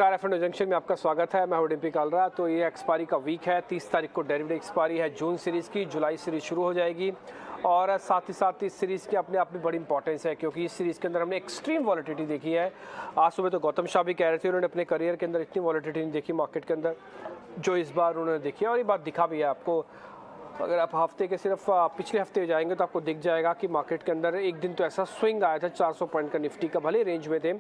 F&O junction में आपका स्वागत है। मैं हूं डिम्पी कालरा। तो ये एक्सपायरी का वीक है। 30 तारीख को डेरिवेटिव एक्सपायरी है जून सीरीज़ की। जुलाई सीरीज़ शुरू हो जाएगी और साथ ही साथ इस सीरीज़ की अपने आप में बड़ी इंपॉर्टेंस है, क्योंकि इस सीरीज़ के अंदर हमने एक्सट्रीम वॉलेटिलिटी देखी है। आज सुबह तो गौतम शाह भी कह रहे थे उन्होंने अपने करियर के अंदर इतनी वॉलेटिलिटी नहीं देखी मार्केट के अंदर जो इस बार उन्होंने देखी है। और ये बात दिखा भी है आपको। अगर आप हफ्ते के सिर्फ पिछले हफ्ते जाएंगे तो आपको दिख जाएगा कि मार्केट के अंदर एक दिन तो ऐसा स्विंग आया था 400 पॉइंट का निफ्टी का, भले रेंज में थे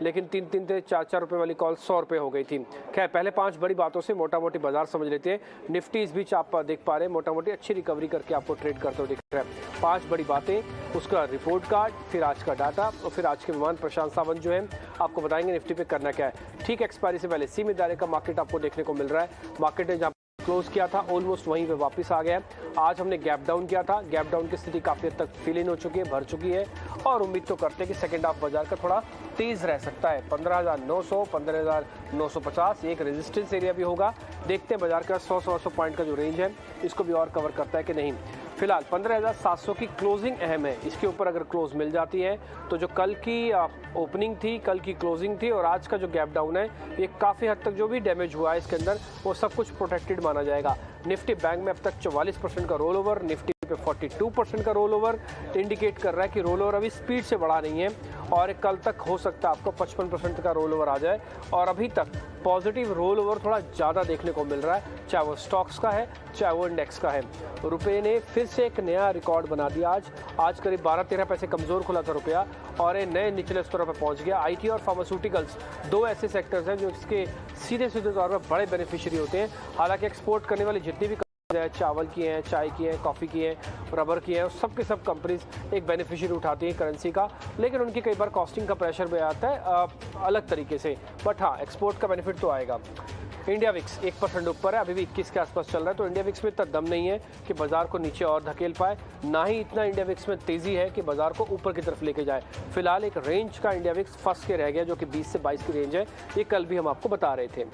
लेकिन 3-3 से 4-4 रुपये वाली कॉल 100 रुपये हो गई थी। खैर, पहले 5 बड़ी बातों से मोटा मोटी बाजार समझ लेते हैं। निफ्टी इस बीच आप देख पा रहे हैं मोटा मोटी अच्छी रिकवरी करके आपको ट्रेड करते हुए दिख रहा है। 5 बड़ी बातें, उसका रिपोर्ट कार्ड, फिर आज का डाटा और फिर आज के मेहमान प्रशांत सावंत जो है आपको बताएंगे निफ्टी पे करना क्या है। ठीक एक्सपायरी से पहले सीमित दायरे का मार्केट आपको देखने को मिल रहा है। मार्केट ने जहाँ क्लोज किया था ऑलमोस्ट वहीं पे वापस आ गया है। आज हमने गैप डाउन किया था। गैप डाउन की स्थिति काफ़ी हद तक फिल इन हो चुकी है, भर चुकी है और उम्मीद तो करते हैं कि सेकंड हाफ बाजार का थोड़ा तेज रह सकता है। 15,900 15,950 एक रेजिस्टेंस एरिया भी होगा। देखते हैं बाजार का 100-100 पॉइंट का जो रेंज है इसको भी और कवर करता है कि नहीं। फिलहाल 15,700 की क्लोजिंग अहम है। इसके ऊपर अगर क्लोज मिल जाती है तो जो कल की ओपनिंग थी, कल की क्लोजिंग थी और आज का जो गैप डाउन है, ये काफ़ी हद तक जो भी डैमेज हुआ है इसके अंदर वो सब कुछ प्रोटेक्टेड माना जाएगा। निफ्टी बैंक में अब तक 44% का रोल ओवर, निफ्टी पे 42% का रोल ओवर इंडिकेट कर रहा है कि रोल ओवर अभी स्पीड से बढ़ा नहीं है और कल तक हो सकता है आपको 55% का रोल ओवर आ जाए। और अभी तक पॉजिटिव रोल ओवर थोड़ा ज़्यादा देखने को मिल रहा है, चाहे वो स्टॉक्स का है चाहे वो इंडेक्स का है। रुपये ने फिर से एक नया रिकॉर्ड बना दिया। आज करीब 12-13 पैसे कमज़ोर खुला था रुपया और ये नए निचले स्तरों पर पहुंच गया। आईटी और फार्मास्यूटिकल्स दो ऐसे सेक्टर्स हैं जो इसके सीधे सीधे तौर पर बड़े बेनिफिशियरी होते हैं। हालांकि एक्सपोर्ट करने वाली जितनी भी चावल की हैं, चाय की हैं, कॉफ़ी की हैं, रबर की हैं, सब के सब कंपनीज एक बेनिफिशियरी उठाती हैं करेंसी का, लेकिन उनकी कई बार कॉस्टिंग का प्रेशर भी आता है अलग तरीके से। बट हाँ, एक्सपोर्ट का बेनिफिट तो आएगा। इंडिया विक्स 1% ऊपर है, अभी भी 21 के आसपास चल रहा है। तो इंडिया विक्स में इतना दम नहीं है कि बाजार को नीचे और धकेल पाए, ना ही इतना इंडिया विक्स में तेज़ी है कि बाजार को ऊपर की तरफ लेके जाए। फिलहाल एक रेंज का इंडिया विक्स फंस के रह गया जो कि 20 से 22 की रेंज है। ये कल भी हम आपको बता रहे थे।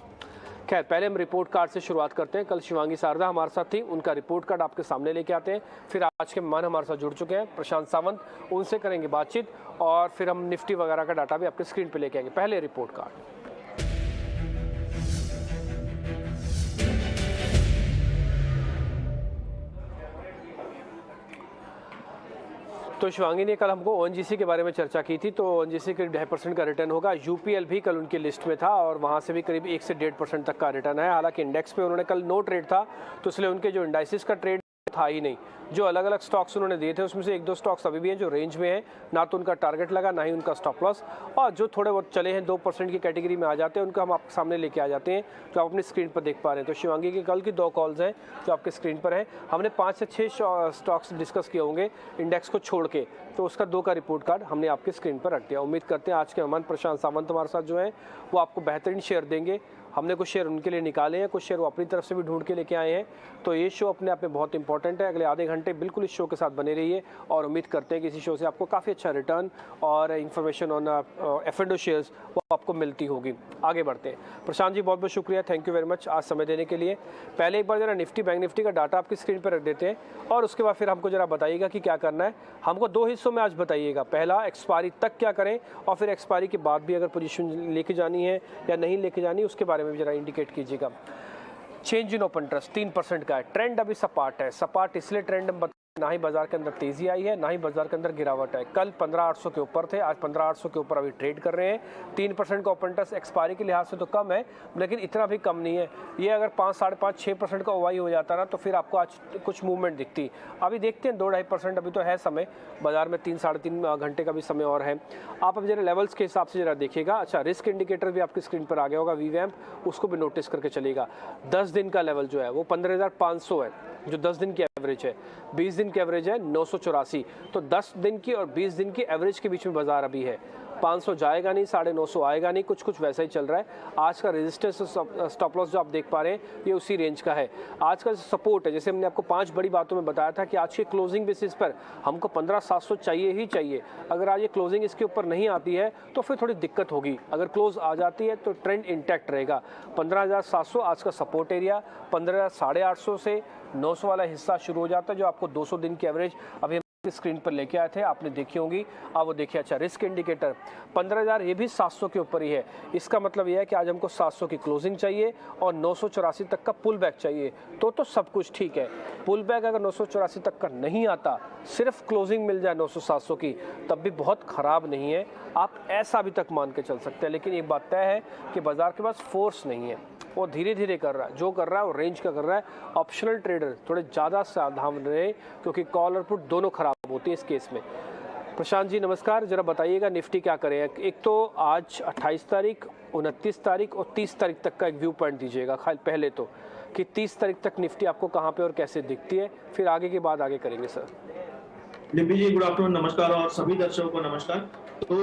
खैर, पहले हम रिपोर्ट कार्ड से शुरुआत करते हैं। कल शिवांगी शारदा हमारे साथ थी, उनका रिपोर्ट कार्ड आपके सामने लेके आते हैं। फिर आज के मेहमान हमारे साथ जुड़ चुके हैं प्रशांत सावंत, उनसे करेंगे बातचीत और फिर हम निफ्टी वगैरह का डाटा भी आपके स्क्रीन पे लेके आएंगे। पहले रिपोर्ट कार्ड। तो शिवांगी ने कल हमको ओएनजीसी के बारे में चर्चा की थी। तो ओएनजीसी करीब 2.5% का रिटर्न होगा। यूपीएल भी कल उनकी लिस्ट में था और वहाँ से भी करीब 1 से 1.5% तक का रिटर्न है। हालांकि इंडेक्स पे उन्होंने कल नो ट्रेड था, तो इसलिए उनके जो इंडाइसिस का ट्रेड था ही नहीं। जो अलग अलग स्टॉक्स उन्होंने दिए थे उसमें से 1-2 स्टॉक्स अभी भी हैं जो रेंज में है, ना तो उनका टारगेट लगा ना ही उनका स्टॉप लॉस। और जो थोड़े बहुत चले हैं 2% की कैटेगरी में आ जाते हैं, उनको हम आपके सामने लेके आ जाते हैं जो आप अपनी स्क्रीन पर देख पा रहे हैं। तो शिवांगी की कल की 2 कॉल्स हैं जो आपके स्क्रीन पर हैं। हमने 5 से 6 स्टॉक्स डिस्कस किए होंगे इंडेक्स को छोड़ के, तो उसका 2 का रिपोर्ट कार्ड हमने आपके स्क्रीन पर रख दिया। उम्मीद करते हैं आज के मेहमान प्रशांत सावंत हमारे साथ जो है वो आपको बेहतरीन शेयर देंगे। हमने कुछ शेयर उनके लिए निकाले हैं, कुछ शेयर वो अपनी तरफ से भी ढूंढ के लेके आए हैं। तो ये शो अपने आप में बहुत इंपॉर्टेंट है। अगले आधे घंटे बिल्कुल इस शो के साथ बने रहिए और उम्मीद करते हैं कि इसी शो से आपको काफ़ी अच्छा रिटर्न और इन्फॉर्मेशन ऑन एफ&ओ शेयर्स वो आपको मिलती होगी। आगे बढ़ते हैं। प्रशांत जी, बहुत बहुत शुक्रिया, थैंक यू वेरी मच आज समय देने के लिए। पहले एक बार जरा निफ्टी बैंक निफ्टी का डाटा आपकी स्क्रीन पर रख देते हैं और उसके बाद फिर हमको जरा बताइएगा कि क्या करना है। हमको 2 हिस्सों में आज बताइएगा। पहला, एक्सपायरी तक क्या करें और फिर एक्सपायरी के बाद भी अगर पोजीशन लेके जानी है या नहीं लेके जानी उसके बारे में भी जरा इंडिकेट कीजिएगा। चेंज इन ओपन ट्रस्ट 3% का है। ट्रेंड अभी सपाट है। सपाट इसलिए ट्रेंड हम ना ही बाजार के अंदर तेजी आई है ना ही बाजार के अंदर गिरावट है। कल 15,800 के ऊपर थे, आज 15,800 के ऊपर अभी ट्रेड कर रहे हैं। 3% का ओपन ट्रस्ट एक्सपायरी के लिहाज से तो कम है, लेकिन इतना भी कम नहीं है। ये अगर 5, 5.5, 6% का ओवाई हो जाता ना तो फिर आपको आज कुछ मूवमेंट दिखती। अभी देखते हैं 2-2.5% अभी तो है समय बाजार में, 3-3.5 घंटे का भी समय और है। आप अब जरा लेवल्स के हिसाब से जरा देखिएगा। अच्छा, रिस्क इंडिकेटर भी आपकी स्क्रीन पर आ गया होगा, वीवैम्प, उसको भी नोटिस करके चलेगा। 10 दिन का लेवल जो है वो 15,500 है, जो 10 दिन की एवरेज है। 20 दिन की एवरेज है 984। तो 10 दिन की और 20 दिन की एवरेज के बीच में बाजार अभी है। 500 जाएगा नहीं, 950 आएगा नहीं, कुछ वैसा ही चल रहा है। आज का रेजिस्टेंस स्टॉप लॉस जो आप देख पा रहे हैं ये उसी रेंज का है। आज का सपोर्ट है, जैसे हमने आपको 5 बड़ी बातों में बताया था कि आज के क्लोजिंग बेसिस पर हमको 15,700 चाहिए ही चाहिए। अगर आज ये क्लोजिंग इसके ऊपर नहीं आती है तो फिर थोड़ी दिक्कत होगी। अगर क्लोज आ जाती है तो ट्रेंड इंटैक्ट रहेगा। 15,700 आज का सपोर्ट एरिया। 15,850 से 900 वाला हिस्सा शुरू हो जाता है जो आपको 200 दिन की एवरेज अभी स्क्रीन पर लेके आए थे, आपने देखी होंगी। अब वो देखिए, अच्छा रिस्क इंडिकेटर 15,000, ये भी 700 के ऊपर ही है। इसका मतलब ये है कि आज हमको 700 की क्लोजिंग चाहिए और 984 तक का पुल बैक चाहिए, तो सब कुछ ठीक है। पुल बैक अगर 984 तक का नहीं आता, सिर्फ क्लोजिंग मिल जाए 900-700 की, तब भी बहुत ख़राब नहीं है, आप ऐसा अभी तक मान के चल सकते हैं। लेकिन एक बात तय है कि बाजार के पास फोर्स नहीं है, वो धीरे धीरे कर रहा है, जो कर रहा है वो रेंज का कर रहा है। ऑप्शनल ट्रेडर थोड़े ज़्यादा सावधान रहे, क्योंकि कॉल और पुट दोनों खराब होती है इस केस में। प्रशांत जी नमस्कार, जरा बताइएगा निफ्टी क्या करें। एक तो आज 28 तारीख, 29 तारीख और 30 तारीख तक का एक व्यू पॉइंट दीजिएगा पहले तो, कि 30 तारीख तक निफ्टी आपको कहाँ पे और कैसे दिखती है, फिर आगे की बात आगे करेंगे सर। डिम्पी जी गुड आफ्टरनून, नमस्कार, और सभी दर्शकों को नमस्कार। तो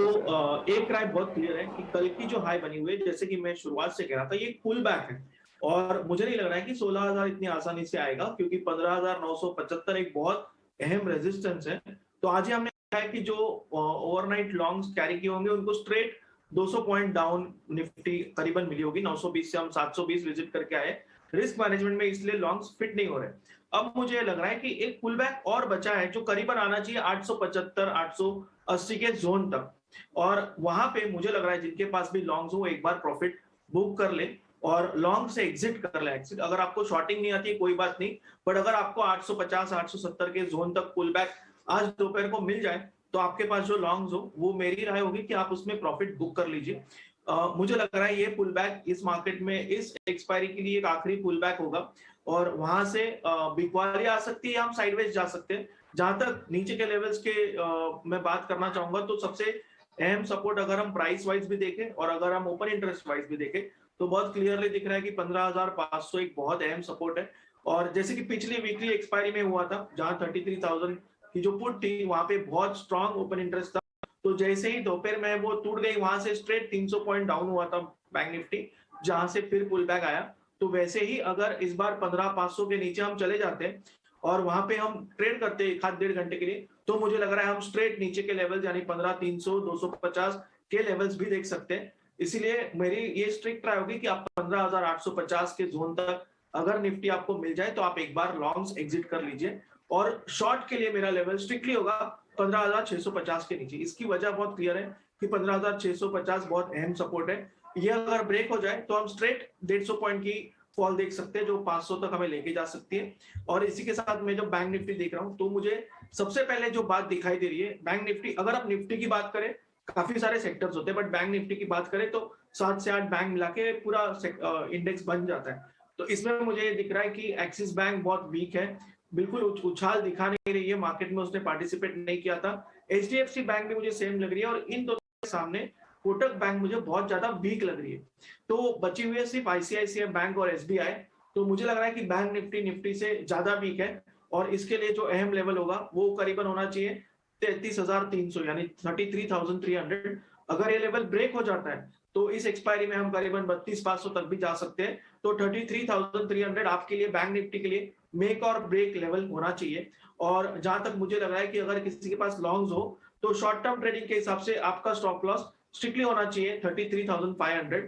एक राय बहुत क्लियर है कि कल की जो हाई बनी हुई है, जैसे कि मैं शुरुआत से कह रहा था, ये पुल बैक है और मुझे नहीं लग रहा है कि 16,000 इतनी आसानी से आएगा, क्योंकि 15,975 एक बहुत अहम रेजिस्टेंस है। तो आज ही हमने देखा है कि जो ओवरनाइट लॉन्ग्स कैरी किए होंगे उनको स्ट्रेट 200 पॉइंट डाउन निफ्टी करीबन मिली होगी। 920 से हम 720 विजिट करके आए। रिस्क मैनेजमेंट में इसलिए लॉन्ग्स फिट नहीं हो रहे। अब मुझे लग रहा है कि एक पुल बैक और बचा है, जो करीबन आना चाहिए 875 880 के जोन तक, और वहां पे मुझे लग रहा है जिनके पास भी लॉन्ग्स हो एक बार प्रॉफिट बुक कर ले और लॉन्ग से एग्जिट कर ले। एग्जिट अगर आपको शॉर्टिंग नहीं आती है कोई बात नहीं, बट अगर आपको 850 870 के जोन तक पुल बैक आज दोपहर को मिल जाए, तो आपके पास जो लॉन्ग्स हो, वो मेरी राय होगी कि आप उसमें प्रॉफिट बुक कर लीजिए। मुझे लग रहा है ये पुल बैक इस मार्केट में इस एक्सपायरी के लिए एक आखिरी पुल बैक होगा, और वहां से बिकवाली आ सकती है, हम साइडवेज जा सकते हैं। जहां तक नीचे के लेवल्स के मैं बात करना चाहूंगा, तो सबसे अहम सपोर्ट अगर हम प्राइस वाइज भी देखें और अगर हम ओपन इंटरेस्ट वाइज भी देखें, तो बहुत क्लियरली दिख रहा है कि 15,500 एक बहुत अहम सपोर्ट है। और जैसे कि पिछली वीकली एक्सपायरी में हुआ था, जहां 33,000 की जो पुट थी, वहां पे बहुत स्ट्रॉन्ग ओपन इंटरेस्ट था। तो जैसे ही दोपहर में वो टूट गई, वहां से स्ट्रेट 300 पॉइंट डाउन हुआ था बैंक निफ्टी, जहां से फिर पुल बैक आया। तो वैसे ही अगर इस बार 15,500 के नीचे हम चले जाते हैं और वहां पे हम ट्रेड करते हैं 1-1.5 घंटे के लिए, तो मुझे लग रहा है हम स्ट्रेट नीचे के लेवल यानी 15,300 250 के लेवल्स भी देख सकते हैं। इसीलिए मेरी ये स्ट्रिक्ट राय होगी कि आप 15,850 के जोन तक अगर निफ्टी आपको मिल जाए, तो आप एक बार लॉन्ग्स एग्जिट कर लीजिए। और शॉर्ट के लिए मेरा लेवल स्ट्रिक्टली होगा 15,650 के नीचे। इसकी वजह बहुत क्लियर है कि 15,650 बहुत अहम सपोर्ट है। ये अगर ब्रेक हो जाए तो हम स्ट्रेट 150 पॉइंट की फॉल देख सकते हैं, जो 500 तक हमें लेके जा सकती है। और इसी के साथ मैं जब बैंक निफ्टी देख रहा हूं, तो मुझे सबसे पहले जो बात दिखाई दे रही है, बैंक निफ्टी, अगर आप निफ्टी की बात करें, काफी सारे सेक्टर्स होते हैं, बट बैंक निफ्टी की बात करें तो 7 से 8 बैंक मिला के पूरा इंडेक्स बन जाता है। तो इसमें मुझे दिख रहा है कि एक्सिस बैंक बहुत वीक है, बिल्कुल उछाल दिखा नहीं रही है मार्केट में, उसने पार्टिसिपेट नहीं किया था। एचडीएफसी बैंक भी मुझे सेम लग रही है, और इन दोनों के सामने कोटक बैंक मुझे बहुत ज्यादा वीक लग रही है। तो बची हुई है सिर्फ आईसीआईसीआई बैंक और एसबीआई। तो मुझे लग रहा है कि बैंक निफ्टी से ज्यादा वीक है, और इसके लिए जो अहम लेवल होगा वो करीबन होना चाहिए 33,300 यानी 33,300। अगर ये लेवल ब्रेक हो जाता है, तो इस एक्सपायरी में हम करीबन 32,500 तक भी जा सकते हैं। तो 33,300 आपके लिए बैंक निफ्टी के लिए मेक और ब्रेक लेवल होना चाहिए। और जहां तक मुझे लग रहा है कि अगर किसी के पास लॉन्ग्स हो, तो शॉर्ट टर्म ट्रेडिंग के हिसाब से आपका स्टॉप लॉस स्ट्रिक्टली होना चाहिए 33,500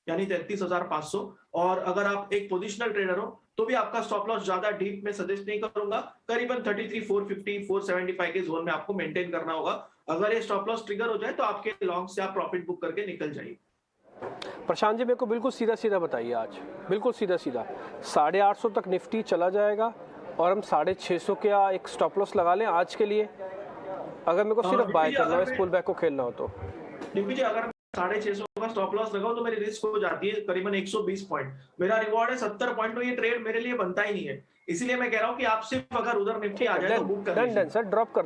यानी 33,500। और अगर आप एक पोजिशनल ट्रेडर हो, तो भी आपका स्टॉप लॉस ज्यादा डीप में सजेस्ट नहीं करूंगा, करीबन 33,450 475 के जोन में आपको मेंटेन करना होगा। अगर ये स्टॉप लॉस ट्रिगर हो जाए, तो आपके लॉन्ग से आप प्रॉफिट बुक करके निकल जाइए। प्रशांत जी मेरे को बिल्कुल सीधा सीधा बताइए, आज बिल्कुल सीधा सीधा 850 तक निफ्टी चला जाएगा और हम 650 का एक स्टॉप लॉस लगा लें आज के लिए, अगर मेरे को सिर्फ बाय करना हो, इस पुल बैक को खेलना हो तो। जी अगर 650 का स्टॉप लॉस लगाओ, तो मेरी रिस्क हो जाती है करीबन 120 पॉइंट, मेरा रिवॉर्ड है 70 पॉइंट, तो ये ट्रेड मेरे लिए बनता ही नहीं है। इसीलिए मैं कह रहा हूं कि आप सिर्फ अगर उधर निफ्टी आ जाए तो बुक कर लीजिए। डन सर, ड्रॉप कर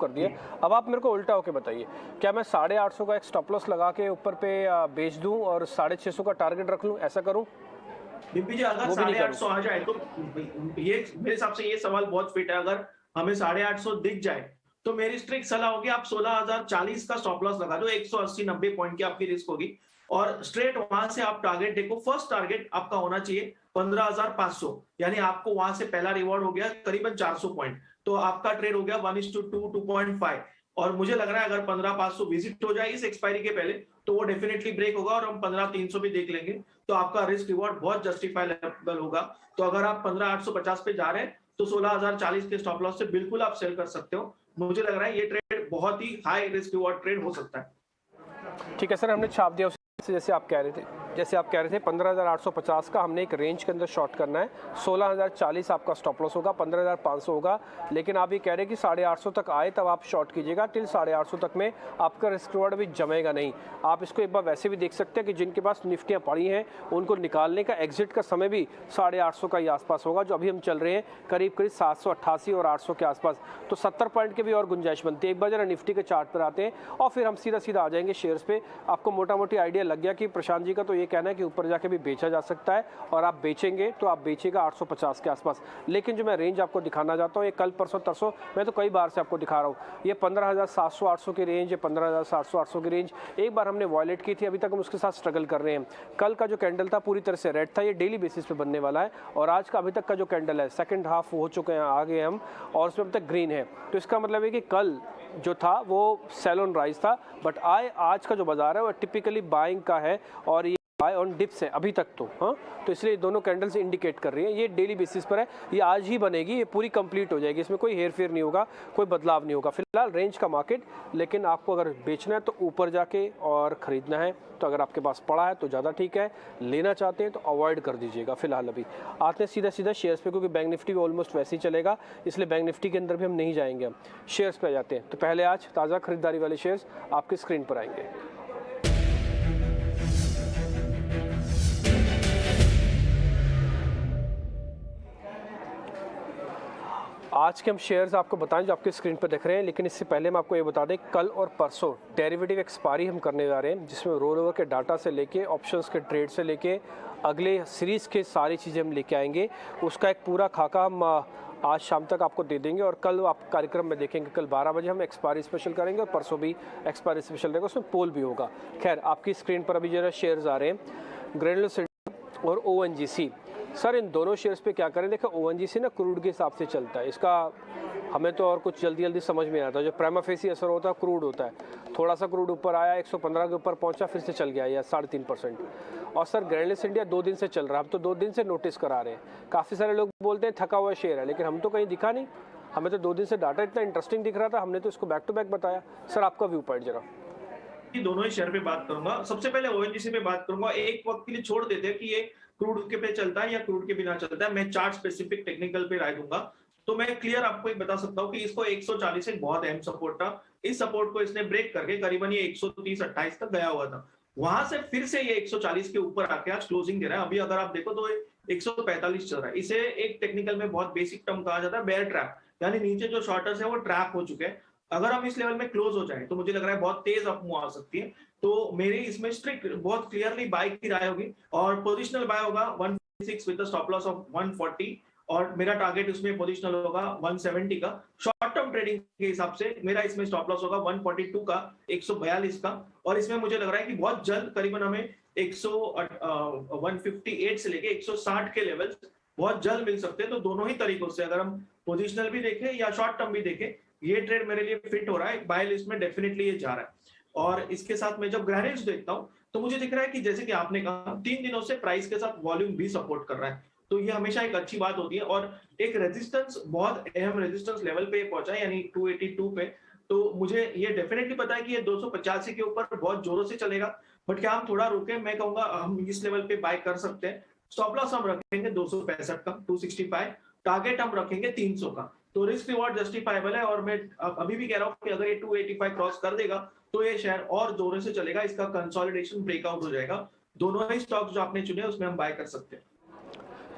दिए। अब आप मेरे को उल्टा होके बताइए, क्या मैं 850 का एक स्टॉप लॉस लगा के ऊपर पे बेच दूं और 650 का टारगेट रख लूं, ऐसा करूं? जी अगर 850 आ जाए, तो ये मेरे हिसाब से ये सवाल बहुत फिट है। अगर हमें 850 दिख जाए, तो मेरी स्ट्रिक्ट सलाह होगी आप 16,040 का स्टॉप लॉस लगा दो, 180-90 पॉइंट की आपकी रिस्क होगी, और स्ट्रेट वहां से आप टारगेट देखो। फर्स्ट टारगेट आपका होना चाहिए 15,500, यानी आपको वहां से पहला रिवॉर्ड हो गया करीबन 400 पॉइंट, तो आपका ट्रेड हो गया 1:2 2.5। और मुझे लग रहा है अगर 15,500 विजिट हो जाए इस एक्सपायरी के पहले, तो वो डेफिनेटली ब्रेक होगा, और हम 15,300 भी देख लेंगे, तो आपका रिस्क रिवॉर्ड बहुत जस्टिफाइबल होगा। तो अगर आप 15,850 पे जा रहे हैं, तो 16,040 के स्टॉप लॉस से बिल्कुल आप सेल कर सकते हो। मुझे लग रहा है ये ट्रेड बहुत ही हाई रिस्क रिवॉर्ड ट्रेड हो सकता है। ठीक है सर, हमने छाप दिया उसे, जैसे आप कह रहे थे 15,850 का हमने एक रेंज के अंदर शॉर्ट करना है। 16,040 आपका स्टॉप लॉस होगा, 15,500 होगा। लेकिन आप ये कह रहे हैं कि 850 तक आए तब आप शॉर्ट कीजिएगा। टिल 850 तक में आपका रिस्क रिवॉर्ड भी जमेगा नहीं। आप इसको एक बार वैसे भी देख सकते हैं कि जिनके पास निफ्टियाँ पड़ी हैं उनको निकालने का एग्जिट का समय भी 850 का ही आसपास होगा। जो अभी हम चल रहे हैं करीब 788 और 800 के आसपास, तो 70 पॉइंट के भी और गुंजाइश बनती है। एक बार जरा निफ्टी के चार्ट पर आते हैं और फिर हम सीधा आ जाएंगे शेयर्स पे। आपको मोटा मोटी आइडिया लग गया कि प्रशांत जी का तो ये कहना है कि ऊपर जाके भी बेचा जा सकता है, और आप बेचेंगे तो आप बेचेगा 850 के आसपास। लेकिन जो मैं रेंज आपको दिखाना चाहता हूँ, ये कल परसों तरसों मैं तो कई बार से आपको दिखा रहा हूँ, ये 15,700-800 की रेंज, ये 15,700-800 की रेंज एक बार हमने वॉयलेट की थी, अभी तक हम उसके साथ स्ट्रगल कर रहे हैं। कल का जो कैंडल था पूरी तरह से रेड था, ये डेली बेसिस पे बनने वाला है। और आज का अभी तक का जो कैंडल है सेकंड हाफ हो चुके हैं, आ गए हम, और उसमें अभी तक ग्रीन है। तो इसका मतलब है कि कल जो था वो सेल ऑन राइज था, बट आज का जो बाजार है वो टिपिकली बाइंग का है, और ये बाय ऑन डिप्स है अभी तक तो। हाँ, तो इसलिए दोनों कैंडल्स इंडिकेट कर रही हैं, ये डेली बेसिस पर है, ये आज ही बनेगी, ये पूरी कंप्लीट हो जाएगी, इसमें कोई हेर फेर नहीं होगा, कोई बदलाव नहीं होगा। फिलहाल रेंज का मार्केट, लेकिन आपको अगर बेचना है तो ऊपर जाके और ख़रीदना है तो अगर आपके पास पड़ा है तो ज़्यादा ठीक है, लेना चाहते हैं तो अवॉइड कर दीजिएगा। फिलहाल अभी आते हैं सीधा शेयर्स पे, क्योंकि बैंक निफ्टी भी ऑलमोस्ट वैसे ही चलेगा, इसलिए बैंक निफ्टी के अंदर भी हम नहीं जाएंगे। हम शेयर्स पे आ जाते हैं। तो पहले आज ताज़ा खरीदारी वाले शेयर्स आपकी स्क्रीन पर आएंगे। आज के हम शेयर्स आपको बताएं जो आपके स्क्रीन पर दिख रहे हैं, लेकिन इससे पहले हम आपको ये बता दें कल और परसों डेरिवेटिव एक्सपायरी हम करने जा रहे हैं, जिसमें रोल ओवर के डाटा से लेके ऑप्शंस के ट्रेड से लेके अगले सीरीज़ के सारी चीज़ें हम लेके आएंगे। उसका एक पूरा खाका हम आज शाम तक आपको दे देंगे, और कल आप कार्यक्रम में देखेंगे कल 12 बजे हम एक्सपायरी स्पेशल करेंगे, और परसों भी एक्सपायरी स्पेशल रहेगा, उसमें पोल भी होगा। खैर, आपकी स्क्रीन पर अभी जरा शेयर्स आ रहे हैं, ग्रेनुलर और ONGC। सर, इन दोनों शेयर्स पे क्या करें? देखो, ONGC ना क्रूड के हिसाब से चलता है, इसका हमें तो और कुछ जल्दी समझ में आता है। जो प्राइमा फेसी असर होता है क्रूड होता है, थोड़ा सा क्रूड ऊपर आया 115 के ऊपर पहुंचा, फिर से चल गया या 3.5%। और सर ग्रैनुलर इंडिया 2 दिन से चल रहा है, हम तो 2 दिन से नोटिस करा रहे हैं। काफ़ी सारे लोग बोलते हैं थका हुआ शेयर है, लेकिन हम तो कहीं दिखा नहीं, हमें तो 2 दिन से डाटा इतना इंटरेस्टिंग दिख रहा था, हमने तो इसको बैक टू बैक बताया। सर, आपका व्यू पॉइंट जरा। दोनों ही शेयर पे बात करूंगा। सबसे पहले ONGC पे बात करूंगा। एक वक्त के लिए छोड़ देते हैं कि ये क्रूड के पे चलता है या क्रूड के बिना चलता है, मैं चार्ट स्पेसिफिक टेक्निकल पे राय दूंगा। तो मैं क्लियर आपको एक बता सकता हूं कि इसको 140 एक बहुत अहम सपोर्ट था। इस सपोर्ट को इसने ब्रेक करके करीबन ये 130-28 तक गया हुआ था। वहां से फिर से ये 140 के ऊपर आके आज क्लोजिंग दे रहा है। अभी अगर आप देखो तो 145 चल रहा है। इसे एक टेक्निकल में बहुत बेसिक टर्म कहा जाता है बेयर ट्रैप, यानी नीचे जो शॉर्टर्स है वो ट्रैप हो चुके हैं। अगर हम इस लेवल में क्लोज हो जाए तो मुझे लग रहा है बहुत तेज अपमूव आ सकती है। तो मेरी इसमें स्ट्रिक्ट बहुत क्लियरली बाय की राय होगी, और पोजिशनल बाय होगा 146 विद स्टॉप लॉस ऑफ 140, और मेरा टारगेट उसमें पोजिशनल होगा 170 का। शॉर्ट टर्म ट्रेडिंग के हिसाब से मेरा इसमें स्टॉप लॉस होगा 142 का, 142 का, और इसमें मुझे लग रहा है कि बहुत जल्द करीबन हमें 158 से लेके 160 के लेवल्स बहुत जल्द मिल सकते हैं। तो दोनों ही तरीकों से अगर हम पोजिशनल भी देखें या शॉर्ट टर्म भी देखें, ये ट्रेड मेरे लिए फिट हो रहा है। बाय लिस्ट में डेफिनेटली ये जा रहा है। और इसके साथ मैं जब ग्रैनुल्स देखता हूं तो मुझे दिख रहा है कि जैसे कि आपने कहा 3 दिनों से प्राइस के साथ वॉल्यूम भी सपोर्ट कर रहा है, तो ये हमेशा एक अच्छी बात होती है। और एक रेजिस्टेंस, बहुत अहम रेजिस्टेंस लेवल पे पहुंचा है, यानी 282 पे। तो मुझे ये डेफिनेटली पता है कि ये 285 के ऊपर बहुत जोरों से चलेगा, बट क्या हम थोड़ा रुके? मैं कहूंगा हम इस लेवल पे बाय कर सकते हैं। स्टॉप लॉस हम रखेंगे 265 का, 265, टारगेट हम रखेंगे 300 का। तो रिस्क रिवॉर्ड जस्टिफाइबल है, और मैं अभी भी कह रहा हूं कि अगर ये 285 क्रॉस कर देगा तो ये शेयर और जोरों से चलेगा, इसका कंसोलिडेशन ब्रेकआउट हो जाएगा। दोनों ही स्टॉक्स जो आपने चुने उसमें हम बाय कर सकते हैं।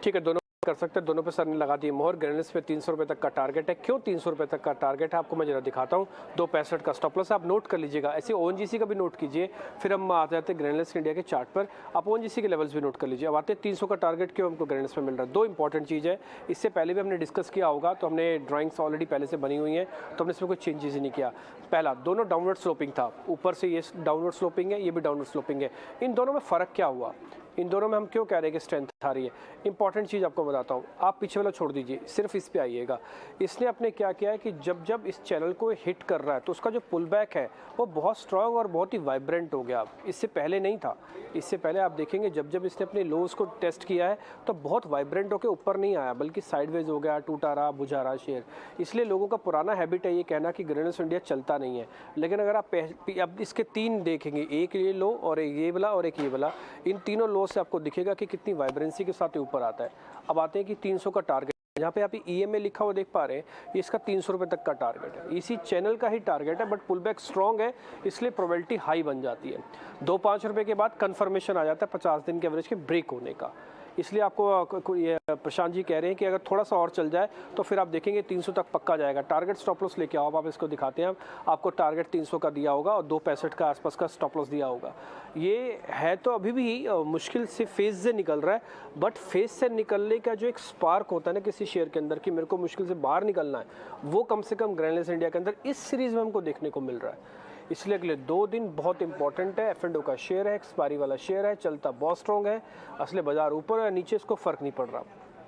ठीक है, दोनों कर सकते हैं, दोनों पे सर ने लगा दी मोहर। ग्रैनुल्स पे 300 रुपये तक का टारगेट है। क्यों 300 रुपये तक का टारगेट है आपको मैं जरा दिखाता हूँ। 265 का स्टॉप लॉस आप नोट कर लीजिएगा, ऐसे ONGC का भी नोट कीजिए। फिर हम आ जाते हैं ग्रैनुल्स इंडिया के चार्ट पर, आप ONGC के लेवल्स भी नोट कर लीजिए। अब आते हैं 300 का टारगेट क्यों हमको ग्रैनुल्स में मिल रहा है। 2 इंपॉर्टेंट चीज़ है, इससे पहले भी हमने डिस्कस किया होगा, तो हमने ड्राइंग्स ऑलरेडी पहले से बनी हुई हैं, तो हमने इसमें कोई चेंजेस ही नहीं किया। पहला, दोनों डाउनवर्ड स्लोपिंग था, ऊपर से ये डाउनवर्ड स्लोपिंग है, ये भी डाउनवर्ड स्लोपिंग है। इन दोनों में फ़र्क क्या हुआ? इन दोनों में हम क्यों कह रहे हैं कि स्ट्रेंथ आ रही है? इंपॉर्टेंट चीज़ आपको बताता हूँ, आप पीछे वाला छोड़ दीजिए, सिर्फ इस पे आइएगा। इसने अपने क्या किया है कि जब जब इस चैनल को हिट कर रहा है तो उसका जो पुल बैक है वो बहुत स्ट्रांग और बहुत ही वाइब्रेंट हो गया। अब इससे पहले नहीं था। इससे पहले आप देखेंगे जब जब इसने अपने लोज को टेस्ट किया है तो बहुत वाइब्रेंट होकर ऊपर नहीं आया, बल्कि साइडवेज हो गया, टूटा रहा, बुझा रहा शेयर। इसलिए लोगों का पुराना हैबिट है ये कहना कि ग्रेनल्स इंडिया चलता नहीं है। लेकिन अगर आप अब इसके 3 देखेंगे, एक ये लो और एक ये वाला और एक ये वाला, इन तीनों लो से आपको दिखेगा कि कितनी वाइब्रेंसी के साथ ये ऊपर आता है। अब आते हैं कि 300 का टारगेट, यहाँ पे आप EMA लिखा हुआ देख पा रहे हैं, ये इसका 300 रुपये तक का टारगेट है। इसी चैनल का ही टारगेट है, बट पुल बैक स्ट्रॉन्ग है, इसलिए प्रोबेबिलिटी हाई बन जाती है। 2-5 रुपये के बाद कन्फर्मेशन आ जाता है 50 दिन के एवरेज के ब्रेक होने का। इसलिए आपको ये प्रशांत जी कह रहे हैं कि अगर थोड़ा सा और चल जाए तो फिर आप देखेंगे 300 तक पक्का जाएगा। टारगेट स्टॉप लॉस लेके आओ, आप इसको दिखाते हैं। आपको टारगेट 300 का दिया होगा और 2.65 का आसपास का स्टॉप लॉस दिया होगा। ये है तो अभी भी मुश्किल से फेज से निकल रहा है, बट फेज से निकलने का जो एक स्पार्क होता है ना किसी शेयर के अंदर कि मेरे को मुश्किल से बाहर निकलना है, वो कम से कम ग्रेनल्स इंडिया के अंदर इस सीरीज़ में हमको देखने को मिल रहा है। इसलिए अगले 2 दिन बहुत इंपॉर्टेंट है। F&O का शेयर है, एक्सपायरी वाला शेयर है, चलता बहुत स्ट्रॉन्ग है। असले बाजार ऊपर है नीचे इसको फ़र्क नहीं पड़ रहा।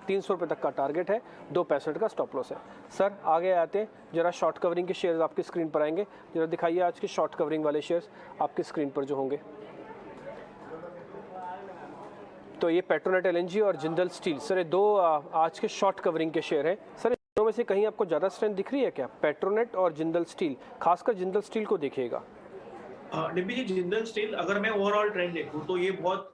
300 रुपये तक का टारगेट है, 2.65 का स्टॉप लॉस है। सर आगे आते हैं, जरा शॉर्ट कवरिंग के शेयर्स आपकी स्क्रीन पर आएंगे। जरा दिखाइए आज के शॉर्ट कवरिंग वाले शेयर्स आपकी स्क्रीन पर जो होंगे। तो ये पेट्रोनेट LNG और जिंदल स्टील, सर ये 2 आज के शॉर्ट कवरिंग के शेयर हैं। सर दोनों में से कहीं आपको ज़्यादा स्ट्रेंथ दिख रही है क्या? पेट्रोनेट और जिंदल स्टील, खासकर जिंदल स्टील को देखिएगा। डिम्पी जी, जिंदल स्टील अगर मैं ओवरऑल ट्रेंड देखूं तो ये बहुत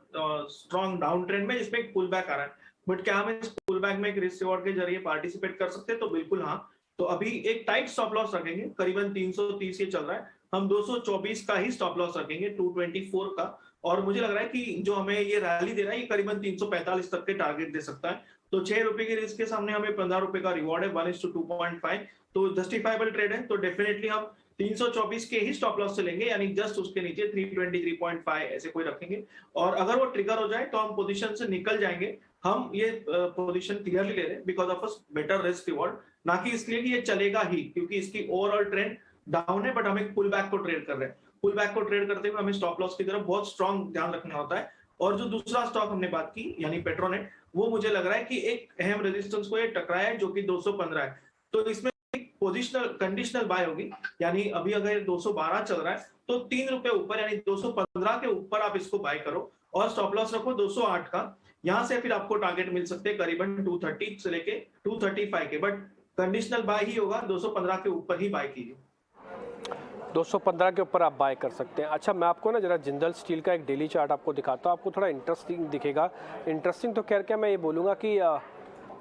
स्ट्रॉन्ग डाउन ट्रेंड में जिसमें एक पुल बैक आ रहा है, बट क्या हम इस पुल बैक में एक रिस्क रिवॉर्ड के जरिए पार्टिसिपेट कर सकते हैं? तो बिल्कुल हाँ। तो अभी एक टाइट स्टॉप लॉस रखेंगे, करीबन 330 ये चल रहा है, हम 224 का ही स्टॉप लॉस रखेंगे, 224 का। और मुझे लग रहा है कि जो हमें ये रैली दे रहा है ये करीबन 345 तक के टारगेट दे सकता है। तो 6 रुपए के रिस्क के सामने हमें 15 रुपए का रिवॉर्ड है, 1:2.5, तो जस्टिफाइबल ट्रेड है। तो डेफिनेटली हम 324 के ही स्टॉप लॉस से लेंगे, यानी जस्ट उसके नीचे 323.5 ऐसे कोई रखेंगे। और अगर वो ट्रिगर हो जाए तो हम पोजीशन से निकल जाएंगे। हम ये पोजीशन क्लियरली ले रहे हैं because of a better risk reward, ना कि इसलिए कि ये चलेगा ही, क्योंकि इसकी ओवरऑल ट्रेंड डाउन है, बट हम एक पुल बैक को ट्रेड कर रहे हैं। पुल बैक को ट्रेड करते हुए हमें स्टॉप लॉस की तरफ बहुत स्ट्रॉन्ग ध्यान रखना होता है। और जो दूसरा स्टॉक हमने बात की यानी पेट्रोनेट, वो मुझे लग रहा है कि एक अहम रेजिस्टेंस को ये टकराया है जो कि 215 है। तो इसमें पोजिशनल कंडीशनल बाय होगी, यानी अभी अगर 212 चल रहा है तो 3 रुपए ऊपर यानी 215 के ऊपर आप इसको बाय करो और स्टॉप लॉस रखो 208 का। यहां से फिर आपको टारगेट मिल सकते हैं करीबन 230 से लेके 235 के, बट कंडीशनल बाय ही होगा, 215 के ऊपर ही बाय कीजिए। 215 के ऊपर आप बाय कर सकते हैं। अच्छा, मैं आपको ना जरा जिंदल स्टील का एक डेली चार्ट आपको दिखाता हूँ, आपको थोड़ा इंटरेस्टिंग दिखेगा। इंटरेस्टिंग तो खैर क्या, मैं ये बोलूँगा कि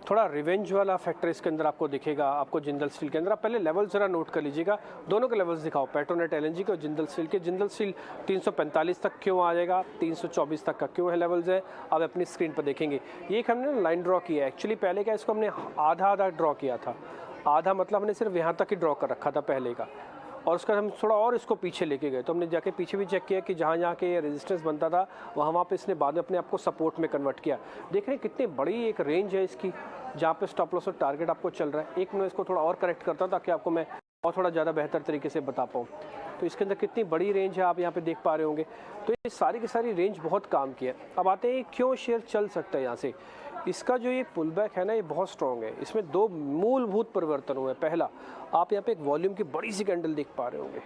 थोड़ा रिवेंज वाला फैक्टर इसके अंदर आपको दिखेगा। आपको जिंदल स्टील के अंदर आप पहले लेवल जरा नोट कर लीजिएगा, दोनों के लेवल्स दिखाओ, पेट्रोनेट LNG के और जिंदल स्टील के। जिंदल स्टील 345 तक क्यों आ जाएगा, 324 तक का क्यों है लेवल्स है, आप अपनी स्क्रीन पर देखेंगे। ये एक हमने लाइन ड्रॉ किया है। एक्चुअली पहले क्या इसको हमने आधा आधा ड्रॉ किया था, आधा मतलब हमने सिर्फ यहाँ तक ही ड्रॉ कर रखा था पहले का, और उसका हम थोड़ा और इसको पीछे लेके गए। तो हमने जाके पीछे भी चेक किया कि जहाँ जहाँ के रेजिस्टेंस बनता था वहाँ पे इसने बाद में अपने आप को सपोर्ट में कन्वर्ट किया। देख रहे हैं कितनी बड़ी एक रेंज है इसकी, जहाँ पे स्टॉप लॉस और टारगेट आपको चल रहा है। एक मिनट इसको थोड़ा और करेक्ट करता हूँ ताकि आपको मैं और थोड़ा ज़्यादा बेहतर तरीके से बता पाऊँ। तो इसके अंदर कितनी बड़ी रेंज है आप यहाँ पे देख पा रहे होंगे। तो ये सारी की सारी रेंज बहुत काम की है। अब आते हैं क्यों शेयर चल सकता है यहाँ से। इसका जो ये पुल बैक है ना, ये बहुत स्ट्रॉन्ग है। इसमें 2 मूलभूत परिवर्तन हुए। पहला, आप यहाँ पे एक वॉल्यूम की बड़ी सी कैंडल देख पा रहे होंगे,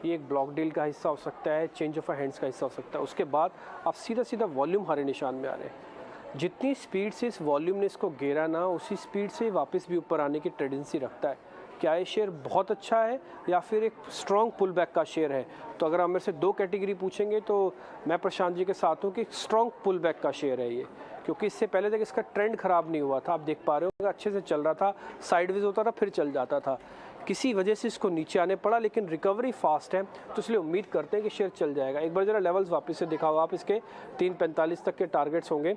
ये एक ब्लॉक डील का हिस्सा हो सकता है, चेंज ऑफ हैंड्स का हिस्सा हो सकता है। उसके बाद आप सीधा सीधा वॉल्यूम हरे निशान में आ रहे हैं। जितनी स्पीड से इस वॉल्यूम ने इसको घेरा ना, उसी स्पीड से वापस भी ऊपर आने की टेंडेंसी रखता है। क्या ये शेयर बहुत अच्छा है या फिर एक स्ट्रॉन्ग पुल बैक का शेयर है? तो अगर आप मेरे से 2 कैटेगरी पूछेंगे तो मैं प्रशांत जी के साथ हूँ कि स्ट्रॉन्ग पुल बैक का शेयर है ये, क्योंकि इससे पहले तक इसका ट्रेंड खराब नहीं हुआ था। आप देख पा रहे हो अच्छे से चल रहा था, साइडवेज होता था फिर चल जाता था। किसी वजह से इसको नीचे आने पड़ा, लेकिन रिकवरी फास्ट है, तो इसलिए उम्मीद करते हैं कि शेयर चल जाएगा। एक बार जरा लेवल्स वापस से दिखाओ आप, इसके 345 तक के टारगेट्स होंगे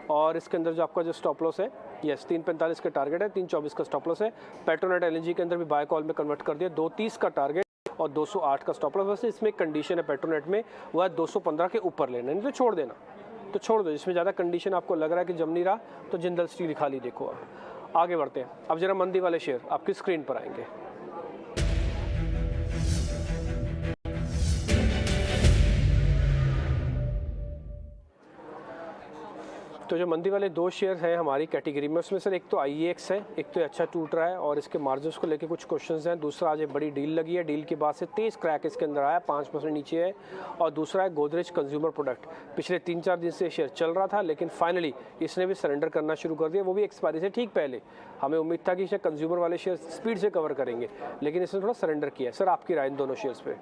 और इसके अंदर जो आपका जो स्टॉप लॉस है, यस 345 का टारगेट है, 324 का स्टॉप लॉस है। पेट्रोनेट LNG के अंदर भी बाय कॉल में कन्वर्ट कर दिया, 230 का टारगेट और 208 का स्टॉप लॉस। वैसे इसमें एक कंडीशन है पेट्रोनेट में, वह है 215 के ऊपर लेना, नहीं तो छोड़ देना, तो छोड़ दो। जिसमें ज़्यादा कंडीशन आपको लग रहा है कि जम नहीं रहा तो जिंदल स्टील खाली देखो। अब आगे बढ़ते हैं। अब जरा मंदी वाले शेयर आपकी स्क्रीन पर आएंगे। तो जो मंदी वाले दो शेयर हैं हमारी कैटेगरी में, उसमें सर एक तो IEX है, एक तो अच्छा टूट रहा है और इसके मार्जिन्स को लेके कुछ क्वेश्चंस हैं। दूसरा आज एक बड़ी डील लगी है, डील के बाद से तेज़ क्रैक इसके अंदर आया, 5% नीचे है। और दूसरा है गोदरेज कंज्यूमर प्रोडक्ट, पिछले 3-4 दिन से शेयर चल रहा था लेकिन फाइनली इसने भी सरेंडर करना शुरू कर दिया, वो भी एक्सपायरी से ठीक पहले। हमें उम्मीद था कि शायद कंज्यूमर वाले शेयर स्पीड से कवर करेंगे, लेकिन इसने थोड़ा सरेंडर किया है। सर आपकी राय इन दोनों शेयर्स पे?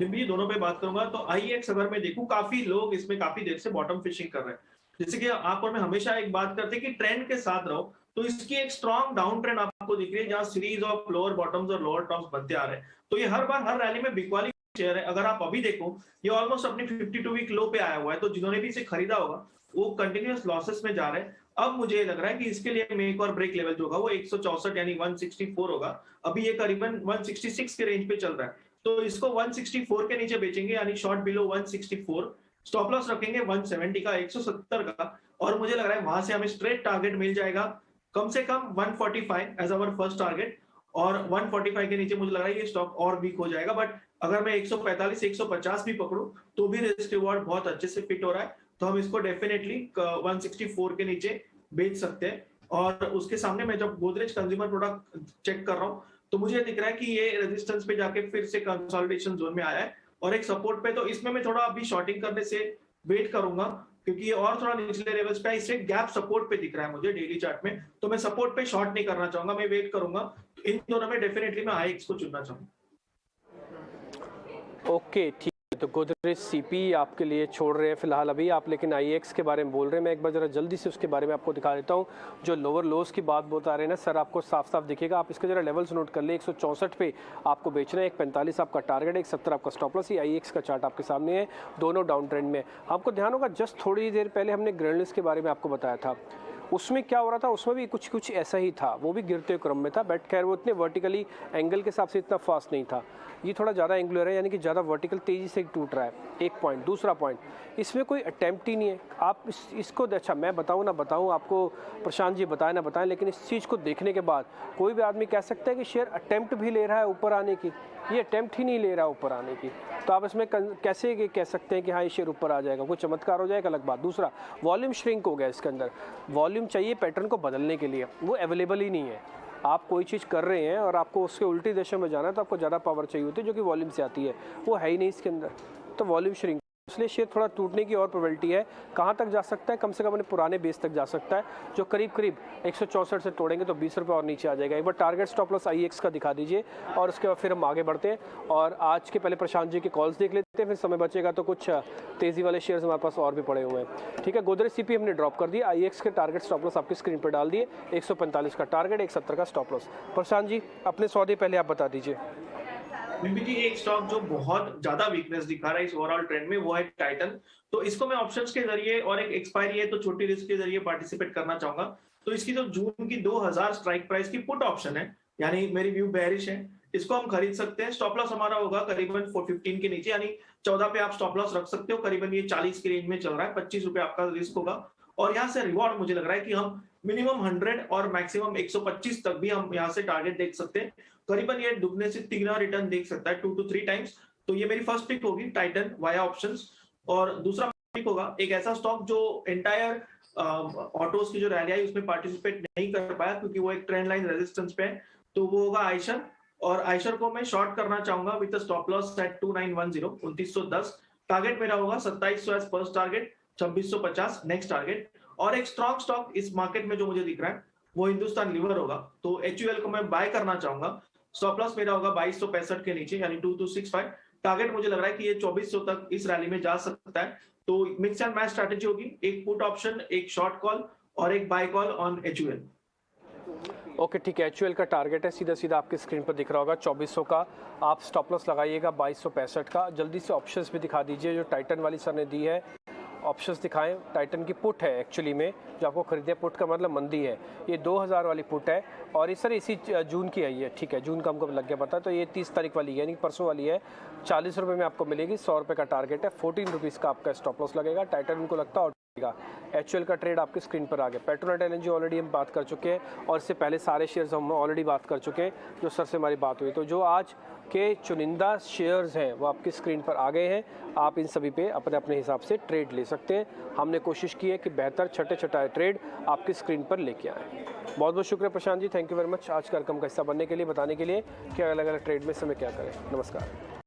जब भी दोनों पे बात करूंगा तो IEX अगर मैं देखूं, काफी लोग इसमें काफी देर से बॉटम फिशिंग कर रहे हैं। जैसे कि आप और मैं हमेशा एक बात करते हैं कि ट्रेंड के साथ रहो, तो इसकी एक स्ट्रॉन्ग डाउन ट्रेंड आपको दिख रही है, जहां सीरीज ऑफ लोअर बॉटम्स और लोअर टॉप्स बनते आ रहे हैं। तो ये हर बार हर रैली में बिक वाली शेयर है। अगर आप अभी देखो, ये ऑलमोस्ट अपनी 52 वीक लो पे आया हुआ है, तो जिन्होंने भी इसे खरीदा होगा वो कंटिन्यूअस लॉसेस में जा रहे हैं। अब मुझे लग रहा है कि इसके लिए मेक और ब्रेक लेवल जो होगा वो 164 यानी 164 होगा। अभी ये करीबन 166 के रेंज पे चल रहा है, तो इसको 164 के नीचे बेचेंगे, यानी शॉर्ट बिलो 164, स्टॉप लॉस रखेंगे 170 का, 170 का। और मुझे लग रहा है वहां से हमें स्ट्रेट टारगेट मिल जाएगा कम से कम 145 एज अवर फर्स्ट टारगेट। और 145 के नीचे मुझे लग रहा है ये स्टॉक और वीक हो जाएगा। बट अगर मैं 145 150 भी पकड़ूं तो भी रिस्क रिवॉर्ड बहुत अच्छे से फिट हो रहा है, तो हम इसको डेफिनेटली 164 के नीचे बेच सकते हैं। और उसके सामने मैं जब गोदरेज कंज्यूमर प्रोडक्ट चेक कर रहा हूँ तो मुझे दिख रहा है कि ये रेजिस्टेंस पे जाके फिर से कंसोलिडेशन जोन में आया है और एक सपोर्ट पे, तो इसमें मैं थोड़ा अभी शॉर्टिंग करने से वेट करूंगा, क्योंकि ये और थोड़ा निचले लेवल्स पे इसे गैप सपोर्ट पे दिख रहा है मुझे डेली चार्ट में, तो मैं सपोर्ट पे शॉर्ट नहीं करना चाहूंगा, मैं वेट करूंगा। तो इन दोनों में डेफिनेटली मैं IEX को चुनना चाहूंगा। ओके ठीक है, तो गोदरेज CP आपके लिए छोड़ रहे हैं फिलहाल अभी आप, लेकिन IEX के बारे में बोल रहे हैं। मैं एक बार जरा जल्दी से उसके बारे में आपको दिखा देता हूँ। जो लोअर लोस की बात बता रहे हैं ना सर, आपको साफ साफ दिखेगा। आप इसके जरा लेवल्स नोट कर ले, 164 पे आपको बेचना है, 145 आपका टारगेट है, 170 आपका स्टॉप लॉस। ये IEX का चार्ट आपके सामने है, दोनों डाउन ट्रेंड में। आपको ध्यान होगा जस्ट थोड़ी देर पहले हमने ग्रेनुल्स के बारे में आपको बताया था, उसमें क्या हो रहा था, उसमें भी कुछ ऐसा ही था, वो भी गिरते क्रम में था। बट खैर वो इतने वर्टिकली एंगल के हिसाब से इतना फास्ट नहीं था, ये थोड़ा ज़्यादा एंगुलर है, यानी कि ज़्यादा वर्टिकल तेज़ी से टूट रहा है। एक पॉइंट। दूसरा पॉइंट, इसमें कोई अटैम्प्ट ही नहीं है। आप इसको अच्छा मैं बताऊँ ना बताऊँ आपको, प्रशांत जी बताएं ना बताएं, लेकिन इस चीज़ को देखने के बाद कोई भी आदमी कह सकता है कि शेयर अटैम्प्ट भी ले रहा है ऊपर आने की, ये अटैम्प्ट ही नहीं ले रहा ऊपर आने की। तो आप इसमें कैसे कह सकते हैं कि हाँ ये शेयर ऊपर आ जाएगा, कोई चमत्कार हो जाएगा, अलग बात। दूसरा, वॉल्यूम श्रिंक हो गया इसके अंदर। वॉल्यूम चाहिए पैटर्न को बदलने के लिए, वो अवेलेबल ही नहीं है। आप कोई चीज़ कर रहे हैं और आपको उसके उल्टी दिशा में जाना है तो आपको ज़्यादा पावर चाहिए होती है, जो कि वॉल्यूम से आती है, वो है ही नहीं इसके अंदर। तो वॉल्यूम श्रिंक, इसलिए शेयर थोड़ा टूटने की और प्रोबेबिलिटी है। कहाँ तक जा सकता है? कम से कम अपने पुराने बेस तक जा सकता है, जो करीब 164 से तोड़ेंगे तो 20 रुपये और नीचे आ जाएगा। एक बार टारगेट स्टॉप लॉस IEX का दिखा दीजिए और उसके बाद फिर हम आगे बढ़ते हैं। और आज के पहले प्रशांत जी के कॉल्स देख लेते हैं, फिर समय बचेगा तो कुछ तेज़ी वाले शेयर्स हमारे पास और भी पड़े हुए हैं। ठीक है, गोदरेज CP हमने ड्रॉप कर दिया, IEX के टारगेट स्टॉप लॉस आपकी स्क्रीन पर डाल दिए, 145 का टारगेट, 170 का स्टॉप लॉस। प्रशांत जी अपने सौदे पहले आप बता दीजिए। जी, एक स्टॉक जो बहुत ज्यादा वीकनेस दिखा रहा है इस ओवरऑल ट्रेंड में, वो है टाइटन। तो इसको मैं ऑप्शंस के जरिए और एक एक्सपायरी है तो छोटी रिस्क के जरिए पार्टिसिपेट करना चाहूंगा। तो इसकी जो जून की 2000 स्ट्राइक प्राइस की पुट ऑप्शन है, यानी मेरी व्यू बेयरिश है, इसको हम खरीद सकते हैं। स्टॉप लॉस हमारा होगा करीबन 415 के नीचे, यानी 14 पे आप स्टॉप लॉस रख सकते हो। करीबन ये 40 की रेंज में चल रहा है, 25 रुपए आपका रिस्क होगा। और यहाँ से रिवॉर्ड मुझे लग रहा है कि हम मिनिमम 100 और मैक्सिमम 125 तक भी हम यहाँ से टारगेट देख सकते हैं। करीबन ये दुगने से तिगुना रिटर्न देख सकता है, 2 to 3 टाइम्स। तो ये मेरी फर्स्ट पिक होगी, टाइटन वाया ऑप्शंस। और दूसरा पिक होगा एक ऐसा स्टॉक जो एंटायर ऑटोस की जो रैली आई उसमें पार्टिसिपेट नहीं कर पाया, क्योंकि वो एक ट्रेंड लाइन रेजिस्टेंस पे है, तो वो होगा आयशर। और आयशर को मैं शॉर्ट करना चाहूंगा with stop loss at 2910, 2910। Target मेरा होगा 2700 as first target, 2650 next target. और एक स्ट्रॉन्ग स्टॉक इस मार्केट में जो मुझे दिख रहा है वो हिंदुस्तान लीवर होगा, तो HUL को मैं बाय करना चाहूंगा। स्टॉप लॉस मेरा होगा 2265 के नीचे, यानी 2265। टारगेट मुझे लग रहा है कि ये 2400 तक इस रैली में जा सकता है। तो मिक्स एंड मैच स्ट्रैटेजी होगी, एक पुट ऑप्शन, एक शॉर्ट कॉल और एक buy call on HUL। Okay ठीक है, HUL का टारगेट है सीधा सीधा आपकी स्क्रीन पर दिख रहा होगा 2400 का। आप स्टॉप लॉस लगाइएगा 2265 का। जल्दी से ऑप्शंस भी दिखा दीजिए जो टाइटन वाली सर ने दी है। ऑप्शंस दिखाएं। टाइटन की पुट है एक्चुअली में, जो आपको खरीदे, पुट का मतलब मंदी है। ये 2000 वाली पुट है और इस सर इसी जून की आई है। ठीक है, जून का हमको लग गया पता, तो ये 30 तारीख वाली है, यानी परसों वाली है। 40 रुपये में आपको मिलेगी, 100 रुपये का टारगेट है, 14 रुपीज़ का आपका स्टॉप लॉस लगेगा। टाइटन उनको लगता है HUL का ट्रेड आपके स्क्रीन पर आ गया। पेट्रोनेट एलएनजी ऑलरेडी हम बात कर चुके हैं और इससे पहले सारे शेयर्स हम ऑलरेडी बात कर चुके हैं जो सर से हमारी बात हुई। तो जो आज के चुनिंदा शेयर्स हैं वो आपकी स्क्रीन पर आ गए हैं, आप इन सभी पे अपने अपने हिसाब से ट्रेड ले सकते हैं। हमने कोशिश की है कि बेहतर छठे छठा ट्रेड आपकी स्क्रीन पर लेके आए। बहुत बहुत शुक्रिया Prashant ji, thank you very much आज कार्यक्रम का हिस्सा बनने के लिए, बताने के लिए कि अलग अलग ट्रेड में समय क्या करें। नमस्कार।